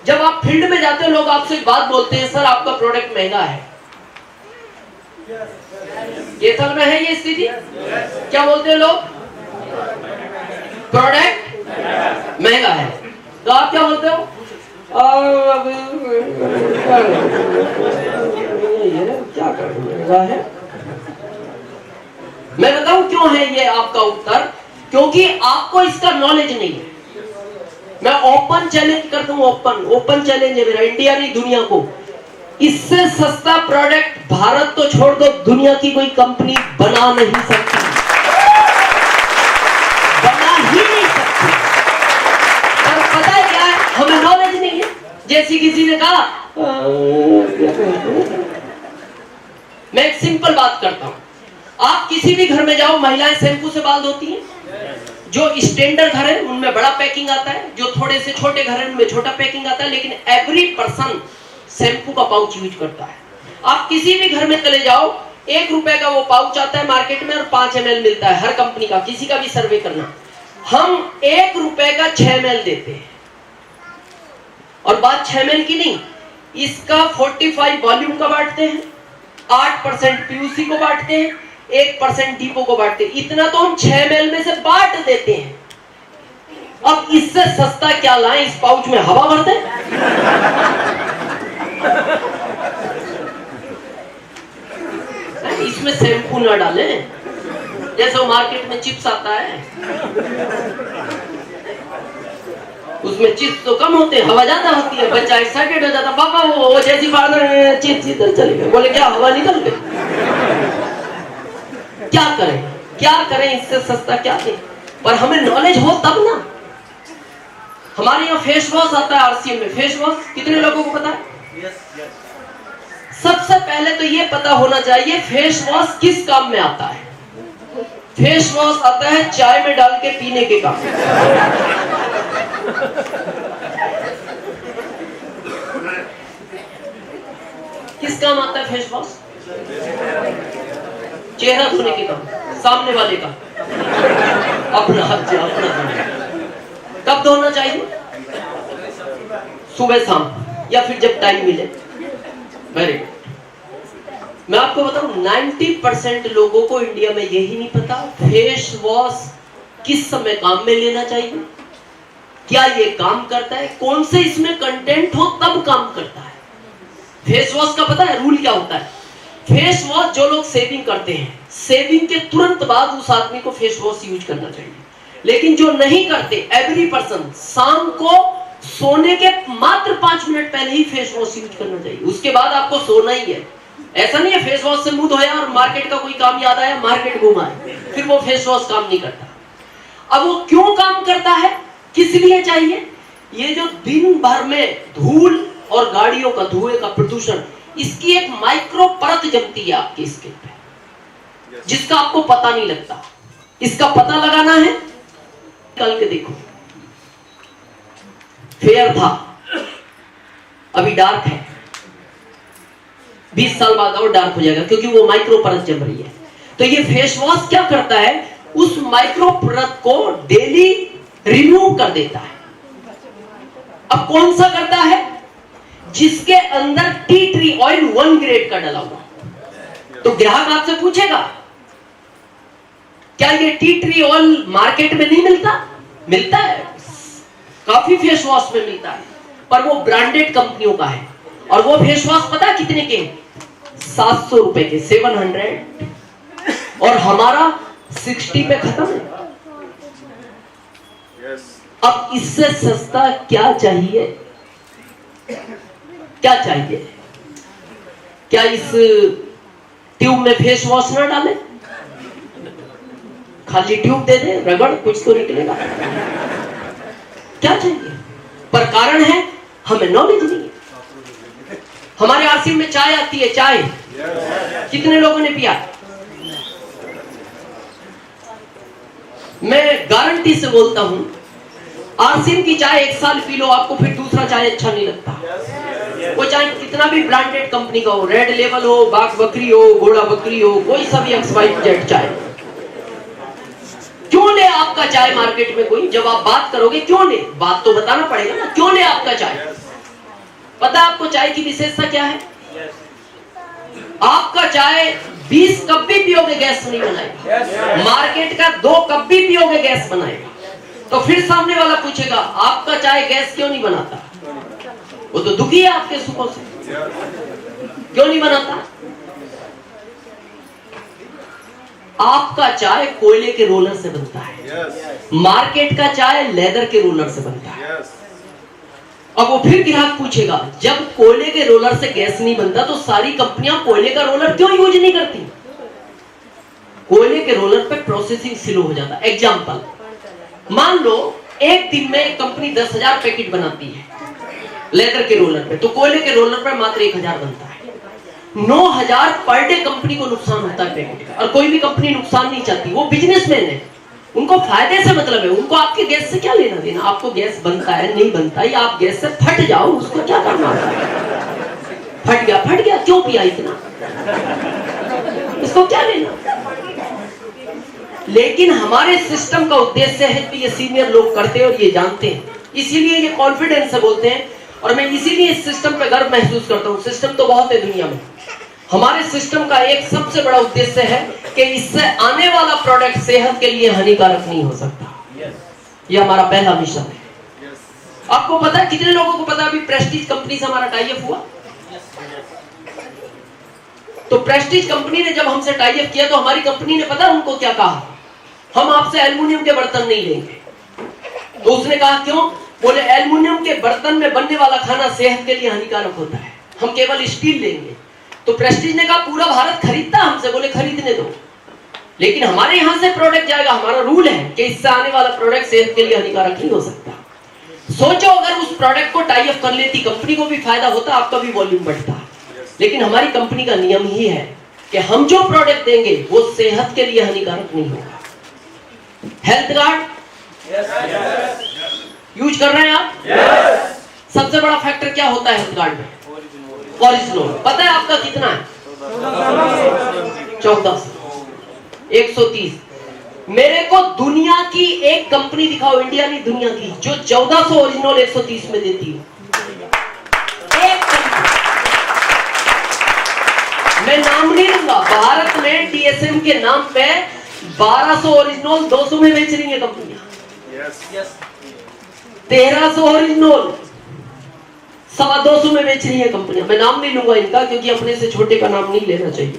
जब आप फील्ड में जाते हो लोग आपसे एक बात बोलते हैं, सर आपका प्रोडक्ट महंगा है। केथल में है ये स्थिति? क्या बोलते हैं लोग? प्रोडक्ट महंगा है। तो आप क्या बोलते हो? क्या महंगा है? मैं बताऊं क्यों है ये आपका उत्तर? क्योंकि आपको इसका नॉलेज नहीं है। मैं ओपन चैलेंज करता हूं, ओपन चैलेंज है मेरा, इंडिया नहीं दुनिया को। इससे सस्ता प्रोडक्ट भारत तो छोड़ दो, दुनिया की कोई कंपनी बना नहीं सकती, बना ही नहीं सकती। पर पता है क्या है? हमें नॉलेज नहीं है। जैसे किसी ने कहा, मैं एक सिंपल बात करता हूं, आप किसी भी घर में जाओ, महिलाएं शैम्पू से बाल धोती हैं। जो स्टैंडर्ड घर है उनमें बड़ा पैकिंग आता है, जो थोड़े से छोटे घर है उनमें छोटा पैकिंग आता है, लेकिन एवरी पर्सन शैम्पू का पाउच यूज करता है। आप किसी भी घर में चले जाओ, 1 रुपए का वो पाउच आता है मार्केट में और 5 ml मिलता है हर कंपनी का। किसी का भी सर्वे करना, हम 1 रुपए का 6 ml देते हैं। और बात 6 ml की नहीं, इसका 45 वॉल्यूम का बांटते हैं, 8% पीयूसी को बांटते हैं, 1% डीपो को बांटते हैं। इतना तो हम 6 ml में से बांट देते हैं। अब इससे सस्ता क्या लाएं? इस पाउच में हवा भर दें? इसमें शैम्पू ना डालें, जैसे वो मार्केट में चिप्स आता है, उसमें चिप्स तो कम होते हैं, हवा ज्यादा होती है। बच्चा एक्साइटेड हो जाता, पापा वो जैसी फादर चिप्स इधर चले गए, बोले क्या हवा निकल गई। क्या करें, क्या करें? इससे सस्ता क्या दें? पर हमें नॉलेज हो तब ना। हमारे यहाँ फेस वॉश आता है आरसीएम में। फेस वॉश कितने लोगों को पता है? सबसे पहले तो ये पता होना चाहिए फेस वॉश किस काम में आता है। फेस वॉश आता है चाय में डाल के पीने के काम। किस काम आता है फेस वॉश? चेहरा धोने के काम, सामने वाले का, अपना हाथ अपना। कब धोना चाहिए? सुबह शाम, या फिर जब टाइम मिले। Very good. मैं आपको बताऊं, 90% लोगों को इंडिया में यही नहीं पता फेस वॉश किस समय काम में लेना चाहिए, क्या ये काम करता है, कौन से इसमें कंटेंट हो तब काम करता है। फेस वॉश का पता है रूल क्या होता है? फेस वॉश जो लोग सेविंग करते हैं, सेविंग के तुरंत बाद उस आदमी को फेस वॉश यूज करना चाहिए। लेकिन जो नहीं करते, एवरी पर्सन शाम को सोने के मात्र 5 मिनट पहले ही फेस वॉश यूज करना चाहिए। उसके बाद आपको सोना ही है। ऐसा नहीं है फेस वॉश से मुंह धोया और मार्केट का कोई काम याद आया, मार्केट घुमाए, फिर वो फेस वॉश काम नहीं करता। अब वो क्यों काम करता है, किस लिए चाहिए? ये जो दिन भर में धूल और गाड़ियों का धुएं का प्रदूषण, इसकी एक माइक्रो परत जमती है आपकी स्किन पे, जिसका आपको पता नहीं लगता। इसका पता लगाना है, निकाल के देखो। फेयर था, अभी डार्क है, 20 साल बाद और डार्क हो जाएगा, क्योंकि वो माइक्रो परत जम रही है। तो ये फेस वॉश क्या करता है? उस माइक्रो परत को डेली रिमूव कर देता है। अब कौन सा करता है? जिसके अंदर टी ट्री ऑयल 1 ग्रेड का डला हुआ। तो ग्राहक आपसे पूछेगा, क्या ये टी ट्री ऑयल मार्केट में नहीं मिलता? मिलता है, काफी फेस वॉश में मिलता है, पर वो ब्रांडेड कंपनियों का है। और वो फेस वॉश पता है कितने के? 700 रुपए के, 700। और हमारा 60 पे खत्म है। अब इससे सस्ता क्या चाहिए? क्या चाहिए? क्या इस ट्यूब में फेस वॉश ना डाले, खाली ट्यूब दे दे, रगड़ कुछ तो निकलेगा? क्या चाहिए? पर कारण है हमें नॉलेज नहीं है। हमारे आरसीएम में चाय आती है, चाय कितने लोगों ने पिया? मैं गारंटी से बोलता हूं, आरसीएम की चाय 1 साल पी लो, आपको फिर दूसरा चाय अच्छा नहीं लगता। वो चाहे कितना भी ब्रांडेड कंपनी का हो, रेड लेवल हो, बाग बकरी हो, घोड़ा बकरी हो, कोई सा भी XYZ चाय। क्यों ले आपका चाय मार्केट में कोई? जब आप बात करोगे क्यों ले, बात तो बताना पड़ेगा ना, क्यों ले आपका चाय? पता आपको चाय की विशेषता क्या है? आपका चाय 20 कप भी पियोगे गैस नहीं बनाएगा, मार्केट का 2 कप भी पियोगे गैस बनाएगा। तो फिर सामने वाला पूछेगा आपका चाय गैस क्यों नहीं बनाता? वो तो दुखी है आपके सुखों से, क्यों नहीं बनाता? आपका चाय कोयले के रोलर से बनता है, मार्केट का चाय लेदर के रोलर से बनता है। अब वो फिर ग्राहक पूछेगा जब कोयले के रोलर से गैस नहीं बनता तो सारी कंपनियां कोयले का रोलर क्यों यूज नहीं करती? कोयले के रोलर पे प्रोसेसिंग स्लो हो जाता है। एग्जांपल, मान लो एक दिन में एक कंपनी 10,000 पैकेट बनाती है लेदर के रोलर पे, तो कोयले के रोलर पे मात्र 1,000 बनता है। 9,000 पर डे कंपनी को नुकसान होता है पैकेट का। और कोई भी कंपनी नुकसान नहीं चाहती, वो बिजनेसमैन है, उनको फायदे से मतलब है, उनको आपके गैस से क्या लेना देना। आपको गैस बनता है नहीं बनता है, या आप गैस से फट जाओ, उसको क्या करना होता है? फट गया क्यों पिया इतना, इसको क्या लेना। लेकिन हमारे सिस्टम का उद्देश्य है कि ये सीनियर लोग करते हैं और ये जानते हैं, इसीलिए ये कॉन्फिडेंस से बोलते हैं। और मैं इसीलिए इस सिस्टम पे गर्व महसूस करता हूँ। सिस्टम तो बहुत है दुनिया में, हमारे सिस्टम का एक सबसे बड़ा उद्देश्य है कि इससे आने वाला प्रोडक्ट सेहत के लिए हानिकारक नहीं हो सकता। यह हमारा पहला मिशन है। आपको पता है, कितने लोगों को पता है अभी प्रेस्टीज कंपनी से हमारा टाई अप हुआ? तो प्रेस्टीज कंपनी ने जब हमसे टाई अप किया तो हमारी कंपनी ने पता उनको क्या कहा? हम आपसे एल्युमिनियम के बर्तन नहीं लेंगे। तो उसने कहा क्यों? बोले एल्युमिनियम के बर्तन में बनने वाला खाना सेहत के लिए हानिकारक होता है, हम केवल स्टील लेंगे। तो प्रेस्टीज ने कहा पूरा भारत खरीदता हमसे, बोले खरीदने दो, लेकिन हमारे यहां से प्रोडक्ट जाएगा, हमारा रूल है कि इससे आने वाला प्रोडक्ट सेहत के लिए हानिकारक नहीं हो सकता। सोचो अगर उस प्रोडक्ट को टाई अप कर लेती, कंपनी को भी फायदा होता, आपका भी वॉल्यूम बढ़ता। लेकिन हमारी कंपनी का नियम ही है कि हम जो प्रोडक्ट देंगे वो सेहत के लिए हानिकारक नहीं होगा। हेल्थ गार्ड यूज कर रहे हैं आप? सबसे बड़ा फैक्टर क्या होता है हेल्थ गार्ड में? कोलेस्ट्रॉल। पता है आपका कितना है? 1400, 130। मेरे को दुनिया की एक कंपनी दिखाओ, इंडिया नहीं दुनिया की, जो 1400 ओरिजिनल 130 में देती है। एक कंपनी, मैं नाम नहीं लूंगा, भारत में डीएसएम के नाम पे 1200 ओरिजिनल 200 में बेच रही है कंपनियां। 1300 ओरिजिनल 225 में बेच रही है कंपनियां। मैं नाम नहीं लूंगा इनका, क्योंकि अपने से छोटे का नाम नहीं लेना चाहिए,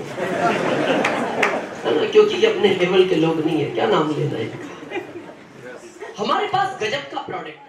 है ना, क्योंकि ये अपने लेवल के लोग नहीं है, क्या नाम लेना है इनका। हमारे पास गजब का प्रोडक्ट